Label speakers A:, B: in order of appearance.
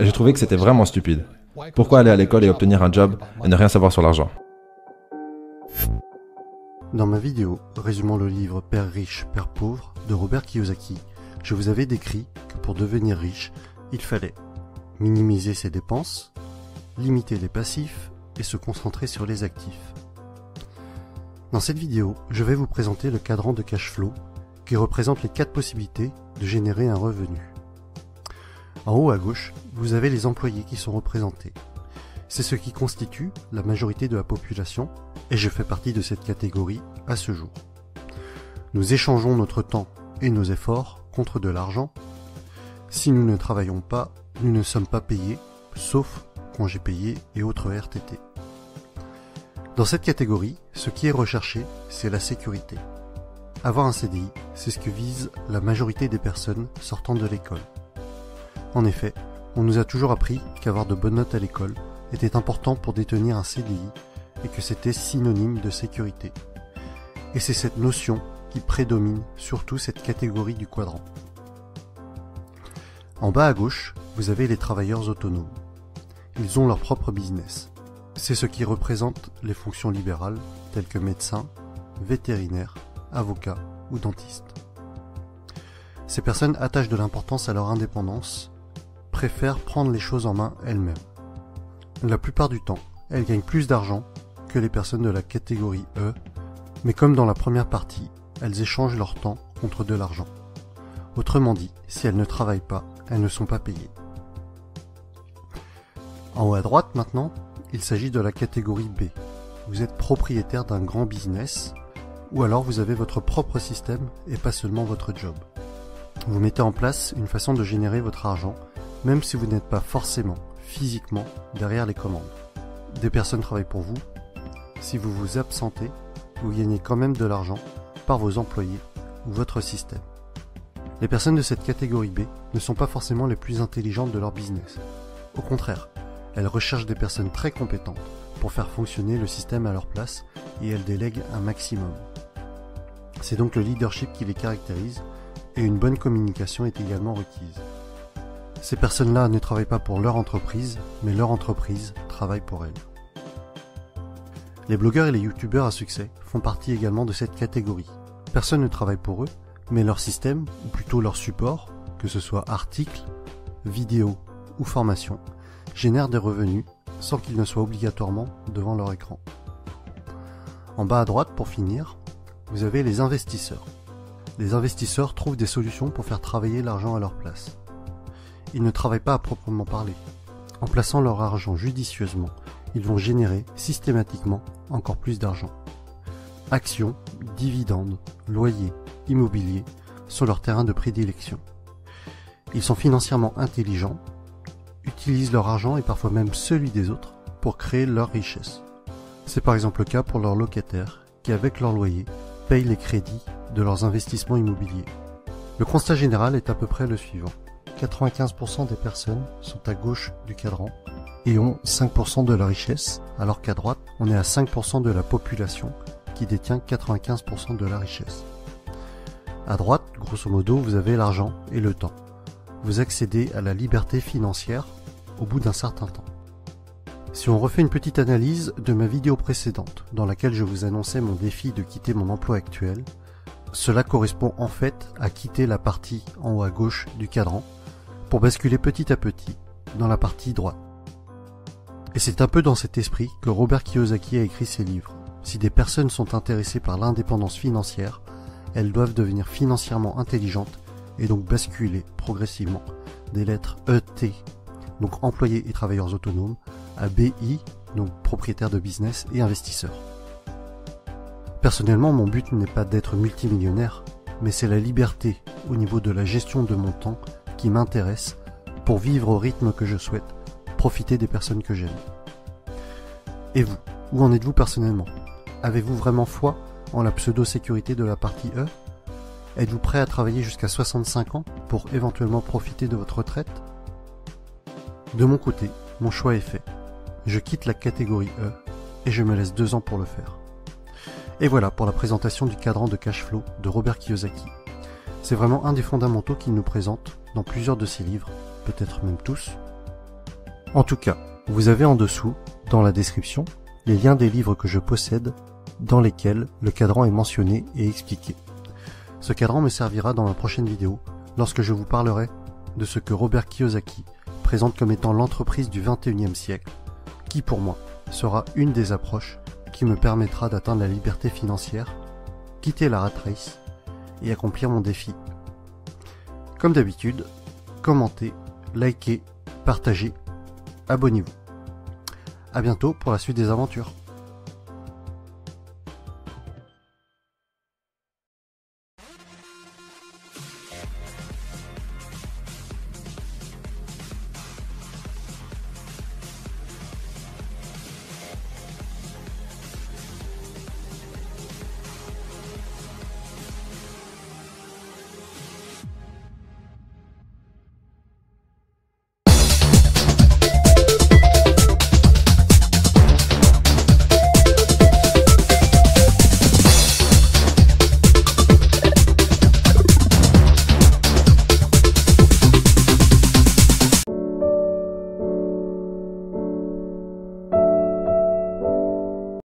A: et j'ai trouvé que c'était vraiment stupide. Pourquoi aller à l'école et obtenir un job et ne rien savoir sur l'argent?
B: Dans ma vidéo résumant le livre Père riche, Père pauvre de Robert Kiyosaki, je vous avais décrit que pour devenir riche, il fallait minimiser ses dépenses, limiter les passifs et se concentrer sur les actifs. Dans cette vidéo, je vais vous présenter le cadran de cash flow qui représente les 4 possibilités de générer un revenu. En haut à gauche, vous avez les employés qui sont représentés. C'est ce qui constitue la majorité de la population et je fais partie de cette catégorie à ce jour. Nous échangeons notre temps et nos efforts contre de l'argent. Si nous ne travaillons pas, nous ne sommes pas payés, sauf congés payés et autres RTT. Dans cette catégorie, ce qui est recherché, c'est la sécurité. Avoir un CDI, c'est ce que vise la majorité des personnes sortant de l'école. En effet, on nous a toujours appris qu'avoir de bonnes notes à l'école était important pour détenir un CDI et que c'était synonyme de sécurité. Et c'est cette notion qui prédomine surtout cette catégorie du quadrant. En bas à gauche, vous avez les travailleurs autonomes. Ils ont leur propre business. C'est ce qui représente les fonctions libérales telles que médecin, vétérinaire, avocat ou dentiste. Ces personnes attachent de l'importance à leur indépendance, préfèrent prendre les choses en main elles-mêmes. La plupart du temps, elles gagnent plus d'argent que les personnes de la catégorie E, mais comme dans la première partie, elles échangent leur temps contre de l'argent. Autrement dit, si elles ne travaillent pas, elles ne sont pas payées. En haut à droite maintenant, il s'agit de la catégorie B. Vous êtes propriétaire d'un grand business, ou alors vous avez votre propre système et pas seulement votre job. Vous mettez en place une façon de générer votre argent, même si vous n'êtes pas forcément, physiquement, derrière les commandes. Des personnes travaillent pour vous. Si vous vous absentez, vous gagnez quand même de l'argent par vos employés ou votre système. Les personnes de cette catégorie B ne sont pas forcément les plus intelligentes de leur business. Au contraire, elles recherchent des personnes très compétentes pour faire fonctionner le système à leur place et elles délèguent un maximum. C'est donc le leadership qui les caractérise et une bonne communication est également requise. Ces personnes-là ne travaillent pas pour leur entreprise, mais leur entreprise travaille pour elles. Les blogueurs et les youtubeurs à succès font partie également de cette catégorie. Personne ne travaille pour eux, mais leur système, ou plutôt leur support, que ce soit articles, vidéos ou formations, génère des revenus sans qu'ils ne soient obligatoirement devant leur écran. En bas à droite, pour finir, vous avez les investisseurs. Les investisseurs trouvent des solutions pour faire travailler l'argent à leur place. Ils ne travaillent pas à proprement parler. En plaçant leur argent judicieusement, ils vont générer systématiquement encore plus d'argent. Actions, dividendes, loyers, immobilier sont leurs terrains de prédilection. Ils sont financièrement intelligents, utilisent leur argent et parfois même celui des autres pour créer leur richesse. C'est par exemple le cas pour leurs locataires qui, avec leur loyer, payent les crédits de leurs investissements immobiliers. Le constat général est à peu près le suivant. 95% des personnes sont à gauche du cadran et ont 5% de la richesse, alors qu'à droite, on est à 5% de la population qui détient 95% de la richesse. À droite, grosso modo, vous avez l'argent et le temps. Vous accédez à la liberté financière au bout d'un certain temps. Si on refait une petite analyse de ma vidéo précédente, dans laquelle je vous annonçais mon défi de quitter mon emploi actuel, cela correspond en fait à quitter la partie en haut à gauche du cadran pour basculer petit à petit dans la partie droite. Et c'est un peu dans cet esprit que Robert Kiyosaki a écrit ses livres. Si des personnes sont intéressées par l'indépendance financière, elles doivent devenir financièrement intelligentes et donc basculer progressivement des lettres ET, donc employés et travailleurs autonomes, à BI, donc propriétaires de business et investisseurs. Personnellement, mon but n'est pas d'être multimillionnaire, mais c'est la liberté au niveau de la gestion de mon temps qui m'intéresse pour vivre au rythme que je souhaite, profiter des personnes que j'aime. Et vous, où en êtes-vous personnellement? Avez-vous vraiment foi en la pseudo-sécurité de la partie E? Êtes-vous prêt à travailler jusqu'à 65 ans pour éventuellement profiter de votre retraite? De mon côté, mon choix est fait. Je quitte la catégorie E et je me laisse 2 ans pour le faire. Et voilà pour la présentation du cadran de cash flow de Robert Kiyosaki. C'est vraiment un des fondamentaux qu'il nous présente dans plusieurs de ses livres, peut-être même tous. En tout cas, vous avez en dessous, dans la description, les liens des livres que je possède dans lesquels le cadran est mentionné et expliqué. Ce cadran me servira dans ma prochaine vidéo lorsque je vous parlerai de ce que Robert Kiyosaki présente comme étant l'entreprise du 21e siècle, qui pour moi sera une des approches qui me permettra d'atteindre la liberté financière, quitter la rat race et accomplir mon défi. Comme d'habitude, commentez, likez, partagez, abonnez-vous. À bientôt pour la suite des aventures.